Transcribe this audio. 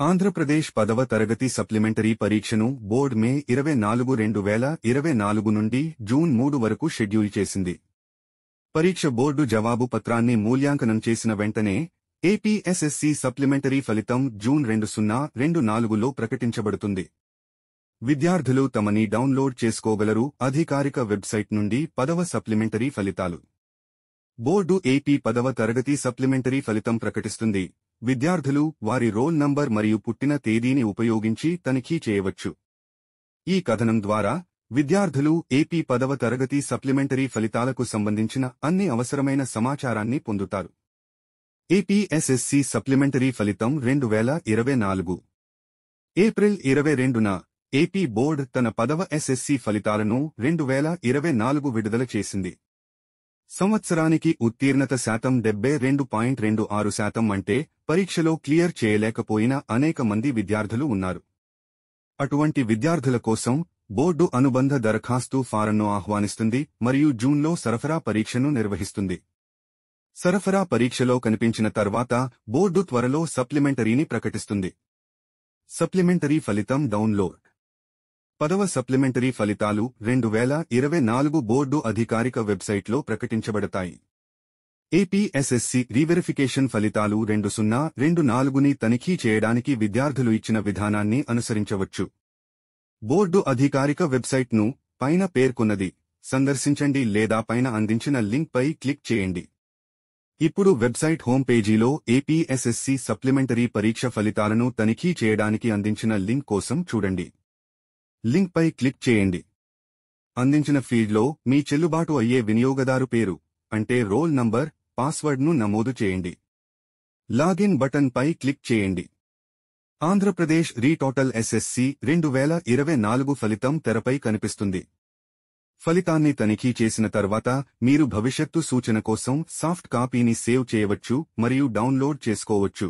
ఆంధ్రప్రదేశ్ 10వ తరగతి సప్లిమెంటరీ పరీక్షను బోర్డ్ మే 24, 2024 నుండి జూన్ 3 వరకు షెడ్యూల్ చేసింది. పరీక్ష బోర్డు జవాబు పత్రాన్ని మూల్యాంకనం చేసిన వెంటనే ఏపీఎస్ఎస్సీ సప్లిమెంటరీ ఫలితం జూన్ 2024లో ప్రకటించబడుతుంది. విద్యార్థులు తమని డౌన్లోడ్ చేసుకోగలరు. అధికారిక వెబ్సైట్ నుండి 10వ సప్లిమెంటరీ ఫలితాలు. బోర్డు ఏపీ 10వ తరగతి సప్లిమెంటరీ ఫలితం ప్రకటిస్తుంది. విద్యార్థులు వారి రోల్ నంబర్ మరియు పుట్టిన తేదీని ఉపయోగించి తనిఖీ చేయవచ్చు. ఈ కథనం ద్వారా విద్యార్థులు ఏపీ 10వ తరగతి సప్లిమెంటరీ ఫలితాలకు సంబంధించిన అన్ని అవసరమైన సమాచారాన్ని పొందుతారు. ఏపీఎస్ఎస్సీ సప్లిమెంటరీ ఫలితం 2024 ఏప్రిల్ 22న ఏపీ బోర్డ్ తన 10వ ఎస్ఎస్సీ ఫలితాలను 2024 విడుదల చేసింది. సంవత్సరానికి ఉత్తీర్ణత శాతం 72.26% అంటే పరీక్షలో క్లియర్ చేయలేకపోయిన అనేక మంది విద్యార్థులు ఉన్నారు. అటువంటి విద్యార్థుల కోసం బోర్డు అనుబంధ దరఖాస్తు ఫారంను ఆహ్వానిస్తుంది మరియు జూన్లో సరఫరా పరీక్షను నిర్వహిస్తుంది. సరఫరా పరీక్షలో కనిపించిన తర్వాత బోర్డు త్వరలో సప్లిమెంటరీని ప్రకటిస్తుంది. సప్లిమెంటరీ ఫలితం డౌన్లోడ్. 10వ సప్లిమెంటరీ ఫలితాలు 2024 బోర్డు అధికారిక వెబ్సైట్లో ప్రకటించబడతాయి. ఏపీఎస్ఎస్సీ రీవెరిఫికేషన్ ఫలితాలు 2024ని తనిఖీ చేయడానికి విద్యార్థులు ఇచ్చిన విధానాన్ని అనుసరించవచ్చు. బోర్డు అధికారిక వెబ్సైట్ను పైన పేర్కొన్నది సందర్శించండి లేదా పైన అందించిన లింక్పై క్లిక్ చేయండి. ఇప్పుడు వెబ్సైట్ హోమ్ పేజీలో ఏపీఎస్ఎస్సీ సప్లిమెంటరీ పరీక్ష ఫలితాలను తనిఖీ చేయడానికి అందించిన లింక్ కోసం చూడండి. లింక్పై క్లిక్ చేయండి. అందించిన ఫీల్డ్లో మీ చెల్లుబాటు అయ్యే వినియోగదారు పేరు అంటే రోల్ నంబర్, పాస్వర్డ్ను నమోదు చేయండి. లాగిన్ బటన్పై క్లిక్ చేయండి. ఆంధ్రప్రదేశ్ రీటోటల్ ఎస్ఎస్సీ 2024 ఫలితం తెరపై కనిపిస్తుంది. ఫలితాన్ని తనిఖీ చేసిన తర్వాత మీరు భవిష్యత్తు సూచన కోసం సాఫ్ట్ కాపీని సేవ్ చేయవచ్చు మరియు డౌన్లోడ్ చేసుకోవచ్చు.